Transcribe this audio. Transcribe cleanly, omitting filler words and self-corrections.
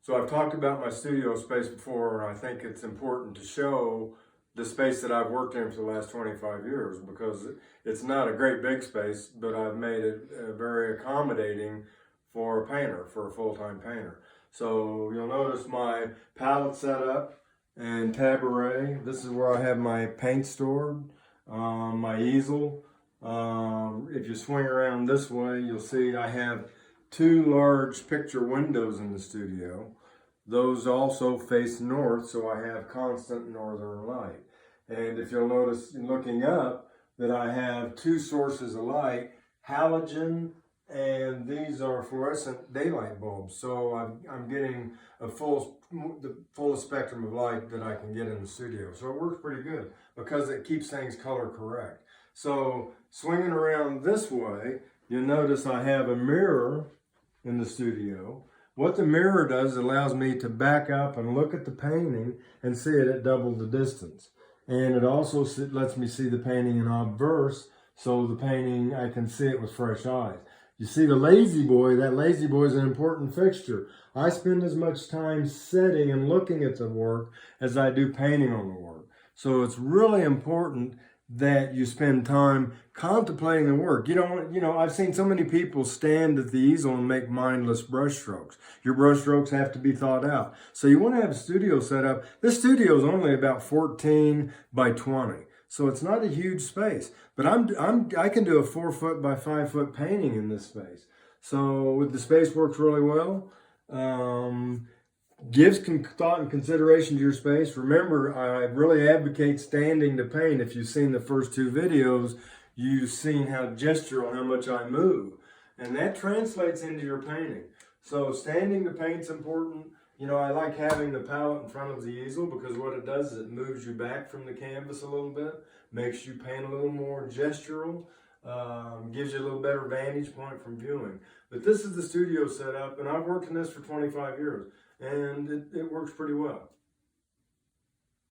So I've talked about my studio space before, and I think it's important to show the space that I've worked in for the last 25 years, because it's not a great big space, but I've made it very accommodating for a painter, for a full-time painter. So you'll notice my palette setup and tabaret. This is where I have my paint stored, my easel. If you swing around this way, you'll see I have two large picture windows in the studio. Those also face north, so I have constant northern light. And if you'll notice in looking up that I have two sources of light, halogen, and these are fluorescent daylight bulbs. So I'm getting the fullest spectrum of light that I can get in the studio. So it works pretty good because it keeps things color correct. So swinging around this way, you'll notice I have a mirror in the studio. What the mirror does, it allows me to back up and look at the painting and see it at double the distance. And it also lets me see the painting in obverse, so the painting, I can see it with fresh eyes. You see the La-Z-Boy, that La-Z-Boy is an important fixture. I spend as much time sitting and looking at the work as I do painting on the work. So it's really important that you spend time contemplating the work. I've seen so many people stand at the easel and make mindless brush strokes. Your brush strokes have to be thought out. So you want to have a studio set up. This studio is only about 14 by 20. So it's not a huge space, but I can do a 4 foot by 5 foot painting in this space. So the space works really well. Give thought and consideration to your space. Remember, I really advocate standing to paint. If you've seen the first two videos, you've seen how gestural, how much I move. And that translates into your painting. So standing to paint's important. I like having the palette in front of the easel because what it does is it moves you back from the canvas a little bit, makes you paint a little more gestural, gives you a little better vantage point from viewing. But this is the studio setup, and I've worked in this for 25 years. And it works pretty well.